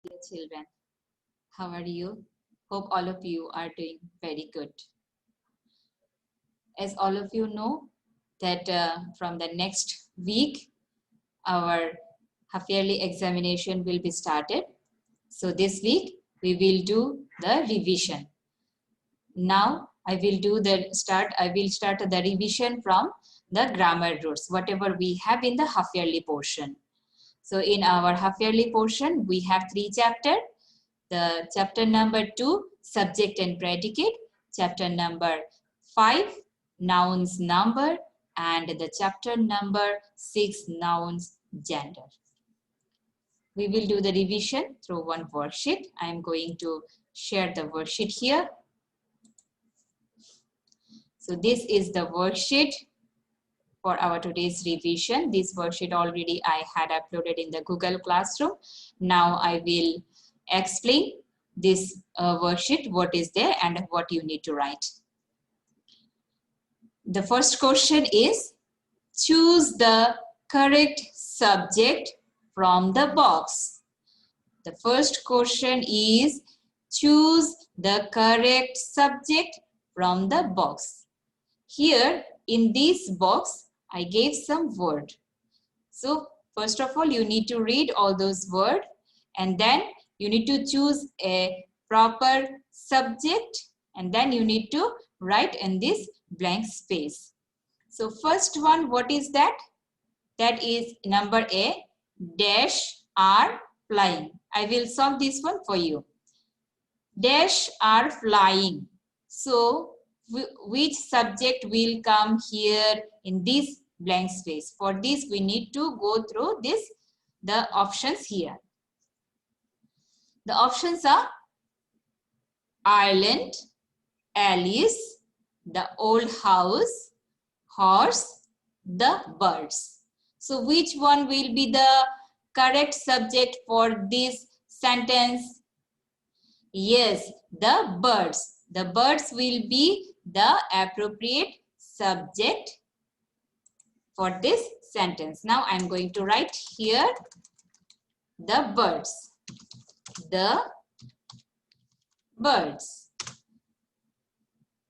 dear children. How are you? Hope all of you are doing very good. As all of you know that from the next week, our half-yearly examination will be started. So this week, we will do the revision. Now, I will start the revision from the grammar roots, whatever we have in the half-yearly portion. So in our half-yearly portion, we have 3 chapters. The chapter number 2, subject and predicate, chapter number 5, nouns number, and the chapter number 6, nouns gender. We will do the revision through one worksheet. I am going to share the worksheet here. So this is the worksheet for our today's revision. This worksheet already I had uploaded in the Google Classroom. Now I will explain this worksheet, what is there and what you need to write. The first question is, choose the correct subject from the box. The first question is, choose the correct subject from the box. Here in this box, I gave some word. So first of all, you need to read all those words and then you need to choose a proper subject and then you need to write in this blank space. So first one, what is that? That is number A, dash are flying. I will solve this one for you. Dash are flying. So which subject will come here in this blank space? For this, we need to go through the options here. The options are Ireland, Alice, the old house, horse, the birds. So which one will be the correct subject for this sentence? Yes, the birds. The birds will be the appropriate subject for this sentence. Now I am going to write here the birds. The birds.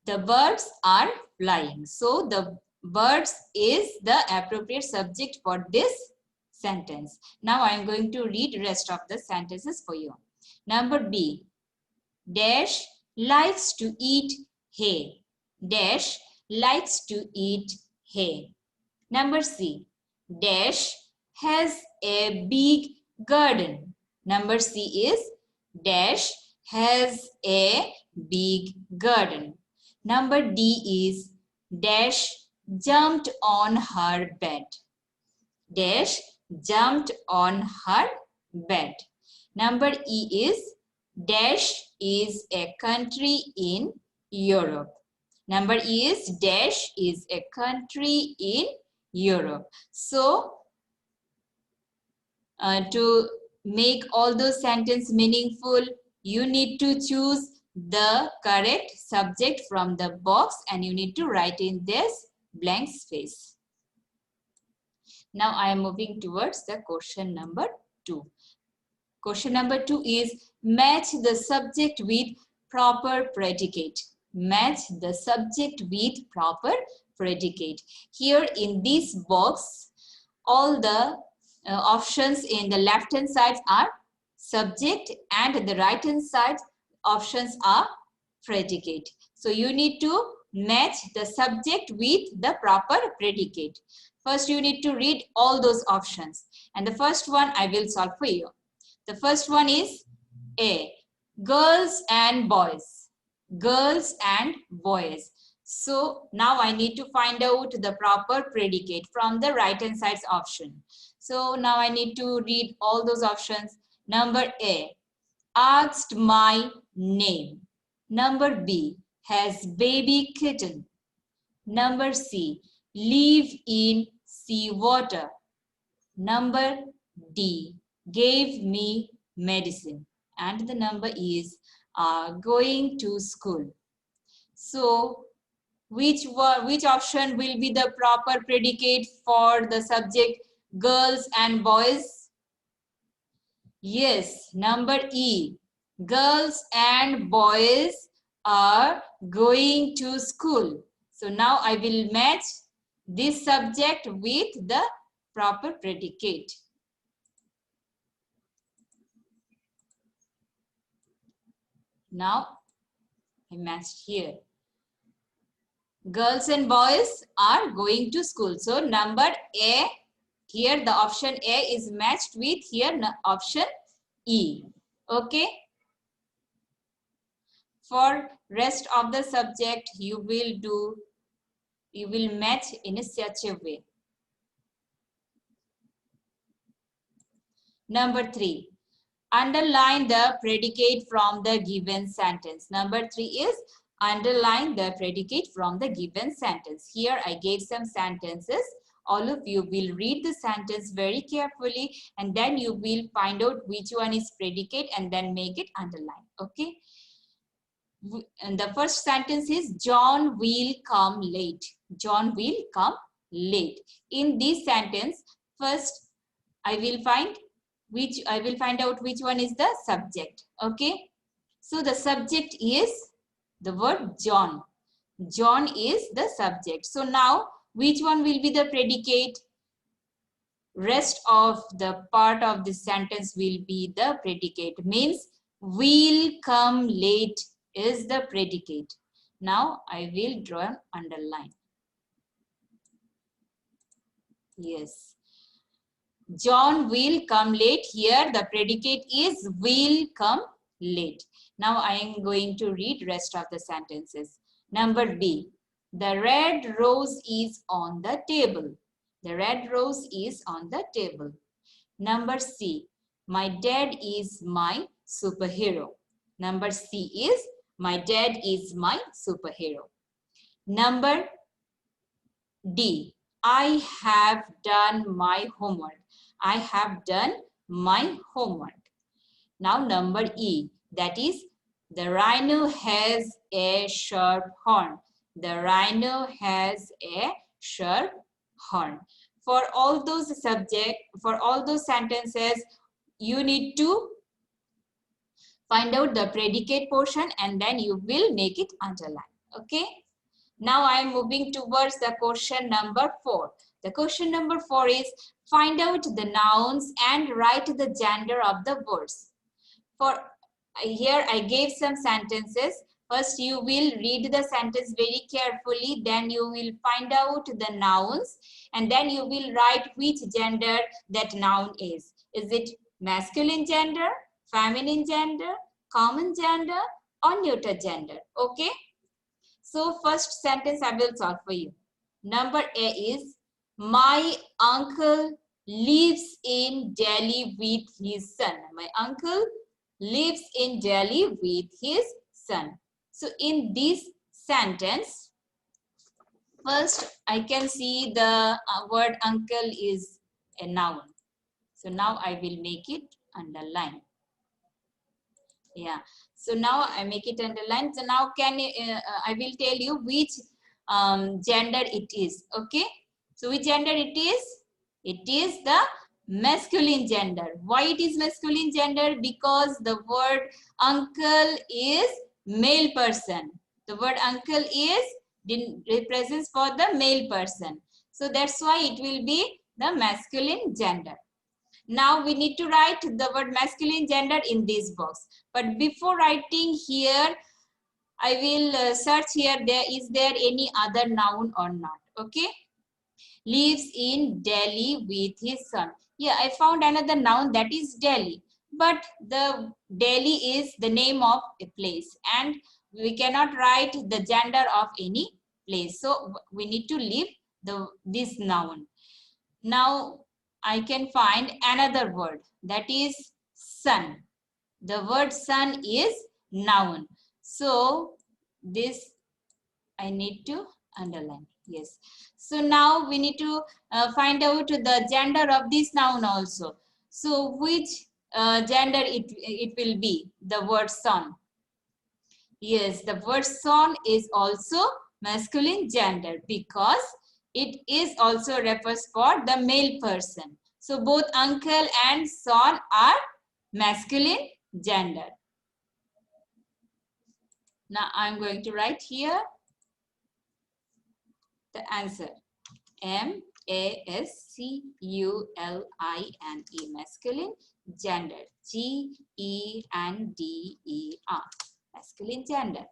The birds are flying. So the birds is the appropriate subject for this sentence. Now I am going to read rest of the sentences for you. Number B. Dash likes to eat hay. Dash likes to eat hay. Number C. Dash has a big garden. Number C is dash has a big garden. Number D is dash jumped on her bed. Dash jumped on her bed. Number E is dash is a country in Europe. Number E is dash is a country in Europe. So to make all those sentences meaningful, you need to choose the correct subject from the box and you need to write in this blank space. Now I am moving towards the question number 2. Question number 2 is match the subject with proper predicate. Match the subject with proper predicate. Here in this box, all the options in the left hand side are subject and the right hand side options are predicate. So you need to match the subject with the proper predicate. First you need to read all those options and the first one I will solve for you. The first one is A, girls and boys. Girls and boys. So now I need to find out the proper predicate from the right hand side's option. So now I need to read all those options. Number A, asked my name. Number B, has baby kitten. Number C, live in seawater. Number D, gave me medicine. And the number is going to school. So which option will be the proper predicate for the subject girls and boys? Yes, number E. Girls and boys are going to school. So now I will match this subject with the proper predicate. Now I matched here. Girls and boys are going to school. So number A, here the option A is matched with here option E. Okay. For rest of the subject, you will match in such a way. Number 3, underline the predicate from the given sentence. Number 3 is underline the predicate from the given sentence. Here I gave some sentences. All of you will read the sentence very carefully and then you will find out which one is predicate and then make it underline. Okay. And the first sentence is John will come late. John will come late. In this sentence, first I will find out which one is the subject. Okay. So the subject is the word John. John is the subject. So now which one will be the predicate? Rest of the part of this sentence will be the predicate. Means will come late is the predicate. Now I will draw an underline. Yes. John will come late. Here the predicate is will come late. Now I am going to read rest of the sentences. Number B. The red rose is on the table. The red rose is on the table. Number C. My dad is my superhero. Number C is my dad is my superhero. Number D. I have done my homework. I have done my homework. Now number E, that is the rhino has a sharp horn. The rhino has a sharp horn. For all those sentences, you need to find out the predicate portion and then you will make it underline. Okay. Now I am moving towards the question number 4. The question number 4 is find out the nouns and write the gender of the words. For here I gave some sentences. First you will read the sentence very carefully, then you will find out the nouns and then you will write which gender that noun is. Is it masculine gender, feminine gender, common gender or neuter gender? Okay. So first sentence I will solve for you. Number A is my uncle lives in Delhi with his son. My uncle lives in Delhi with his son. So in this sentence, first I can see the word uncle is a noun. So now I will make it underline. Yeah. So now I make it underline. So now I will tell you which gender it is. Okay. So which gender it is? It is the masculine gender. Why it is masculine gender? Because the word uncle is male person. The word uncle represents for the male person. So that's why it will be the masculine gender. Now we need to write the word masculine gender in this box. But before writing here, I will search here is there any other noun or not. Okay. Lives in Delhi with his son. Yeah, I found another noun that is Delhi. But the Delhi is the name of a place and we cannot write the gender of any place. So we need to leave this noun. Now I can find another word that is sun. The word sun is noun. So this I need to underline. Yes. So now we need to find out the gender of this noun also. So which gender it will be? The word sun. Yes, the word son is also masculine gender because it is also refers for the male person. So both uncle and son are masculine gender. Now I'm going to write here the answer. M-A-S-C-U-L-I-N-E, masculine gender. G-E-N-D-E-R, masculine gender.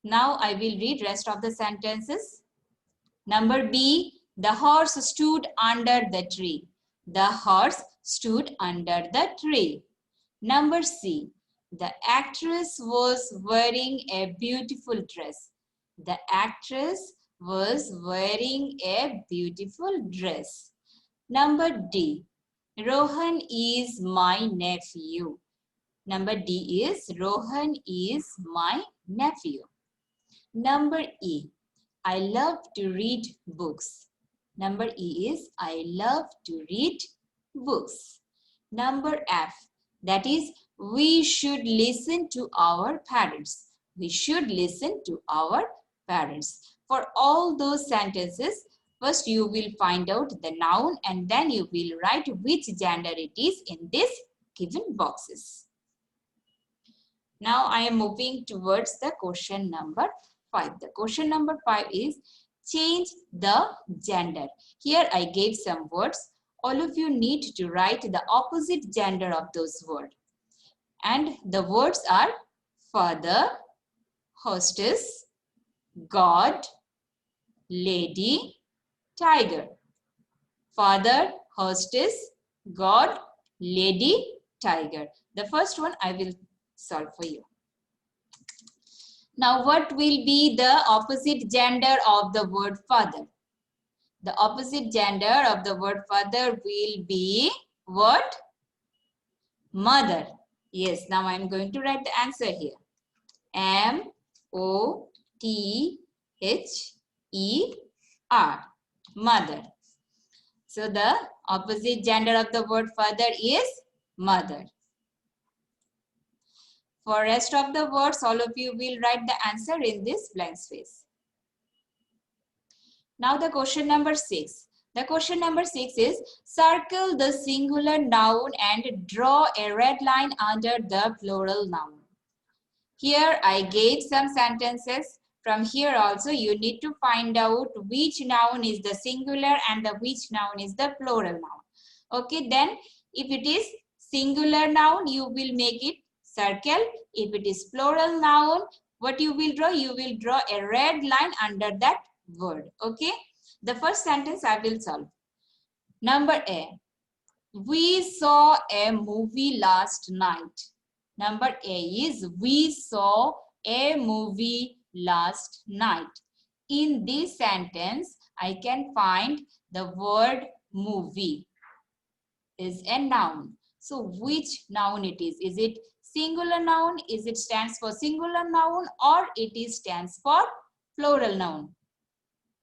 Now I will read rest of the sentences. Number B, the horse stood under the tree. The horse stood under the tree. Number C, the actress was wearing a beautiful dress. The actress was wearing a beautiful dress. Number D, Rohan is my nephew. Number D is Rohan is my nephew. Number E, I love to read books. Number E is I love to read books. Number F, that is we should listen to our parents. We should listen to our parents. For all those sentences, first you will find out the noun and then you will write which gender it is in this given boxes. Now I am moving towards the question number 5. The question number 5 is change the gender. Here I gave some words. All of you need to write the opposite gender of those words. And the words are father, hostess, God, lady, tiger. Father, hostess, God, lady, tiger. The first one I will solve for you. Now what will be the opposite gender of the word father? The opposite gender of the word father will be what? Mother. Yes, now I am going to write the answer here. M-O-T-H-E-R, mother. So the opposite gender of the word father is mother. For rest of the words, all of you will write the answer in this blank space. Now the question number 6. The question number 6 is circle the singular noun and draw a red line under the plural noun. Here I gave some sentences. From here also you need to find out which noun is the singular and which noun is the plural noun. Okay, then if it is singular noun, you will make it circle. If it is plural noun, what you will draw? You will draw a red line under that word. Okay, the first sentence I will solve. Number A, we saw a movie last night. Number A is we saw a movie last night. In this sentence, I can find the word movie is a noun. So which noun it is? Is it singular noun? Is it stands for singular noun or it is stands for plural noun?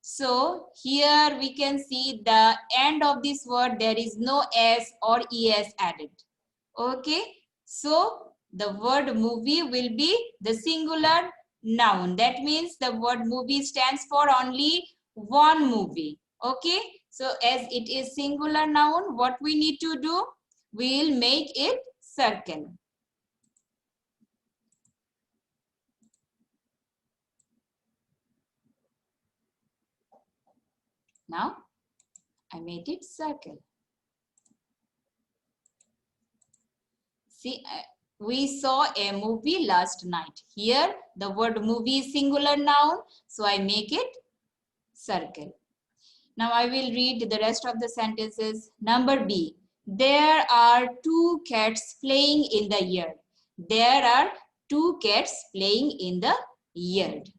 So here we can see the end of this word, there is no S or ES added. Okay, so the word movie will be the singular noun. That means the word movie stands for only one movie. Okay, so as it is singular noun, what we need to do? We'll make it circle. Now I made it circle. See, we saw a movie last night. Here the word movie is singular noun, so I make it circle. Now I will read the rest of the sentences. Number B, there are two cats playing in the yard. There are two cats playing in the yard.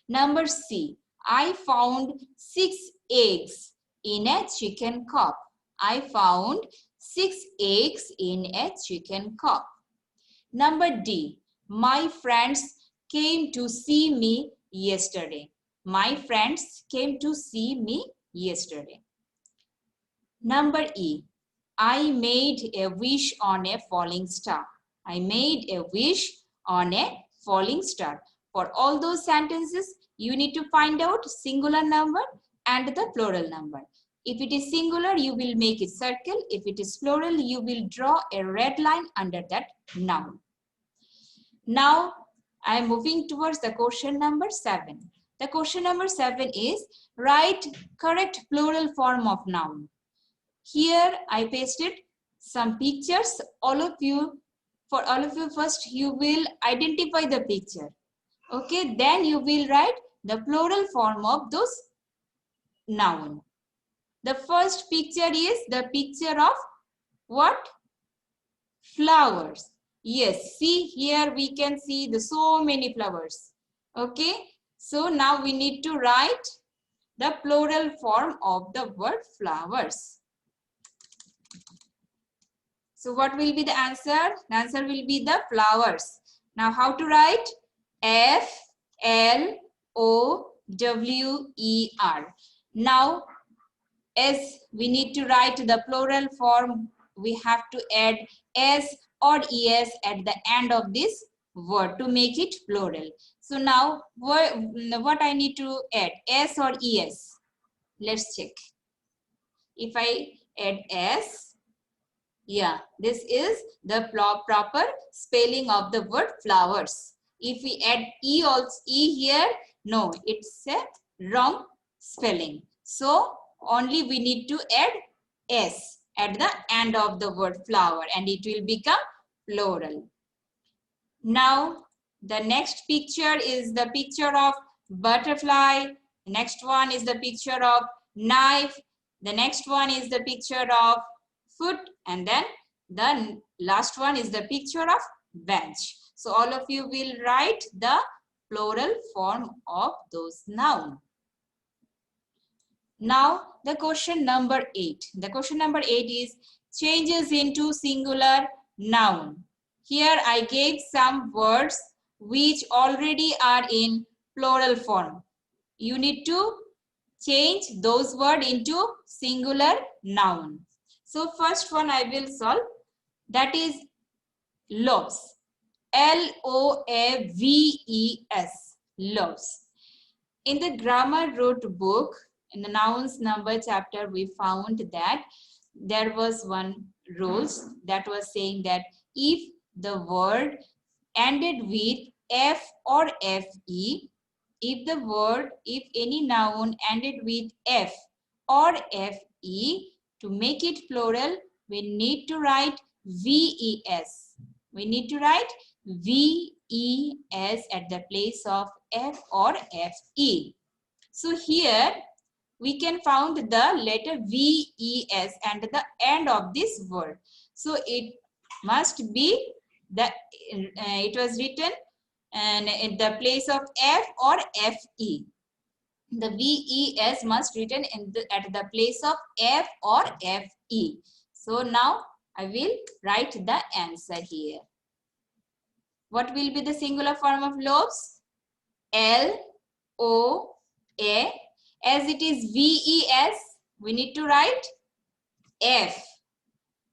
Number C, I found 6 eggs in a chicken coop. I found 6 eggs in a chicken coop. Number D, my friends came to see me yesterday. My friends came to see me yesterday. Number E, I made a wish on a falling star. I made a wish on a falling star. For all those sentences, you need to find out singular number and the plural number. If it is singular, you will make it circle. If it is plural, you will draw a red line under that noun. Now, I am moving towards the question number 7. The question number 7 is write correct plural form of noun. Here I pasted some pictures. For all of you, first you will identify the picture. Okay, then you will write the plural form of those noun. The first picture is the picture of what? Flowers. Yes, see here we can see the so many flowers. Okay, so now we need to write the plural form of the word flowers. So what will be the answer? The answer will be the flowers. Now how to write? F-L-O-W-E-R. Now as we need to write the plural form, we have to add S or ES at the end of this word to make it plural. So now what I need to add? S or ES? Let's check. If I add S, yeah, this is the proper spelling of the word flowers. If we add E here, no, it's a wrong spelling. So only we need to add S at the end of the word flower and it will become plural. Now the next picture is the picture of butterfly. The next one is the picture of knife. The next one is the picture of foot, and then the last one is the picture of bench. So all of you will write the plural form of those nouns. Now the question number 8. The question number 8 is changes into singular noun. Here I gave some words which already are in plural form. You need to change those words into singular noun. So first one I will solve, that is loaves. L-O-A-V-E-S, loaves. In the grammar root book, in the nouns number chapter, we found that there was one rules that was saying that if the word ended with F or F-E, if any noun ended with F or F-E, to make it plural, we need to write V-E-S. We need to write V-E-S at the place of F or F-E. So here we can find the letter V-E-S and the end of this word. So it must be it was written and in the place of F or F-E. The V-E-S must written at the place of F or F-E. So now I will write the answer here. What will be the singular form of loaves? L-O-A. As it is V-E-S, we need to write F.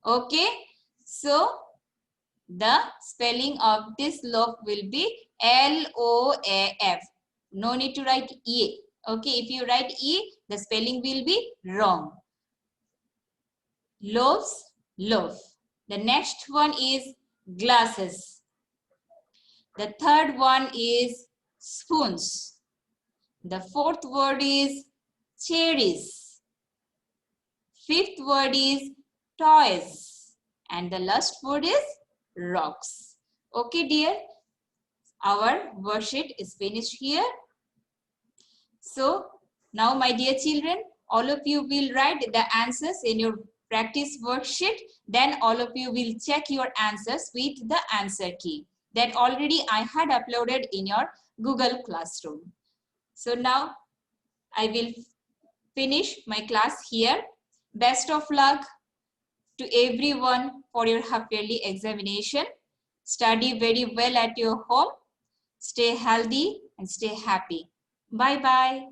Okay. So the spelling of this loaf will be L-O-A-F. No need to write E. Okay, if you write E, the spelling will be wrong. Loaves, loaf. The next one is glasses. The third one is spoons. The fourth word is cherries. Fifth word is toys. And the last word is rocks. Okay, dear. Our worksheet is finished here. So now, my dear children, all of you will write the answers in your practice worksheet. Then all of you will check your answers with the answer key that already I had uploaded in your Google Classroom. So now I will finish my class here. Best of luck to everyone for your half-yearly examination. Study very well at your home. Stay healthy and stay happy. Bye-bye.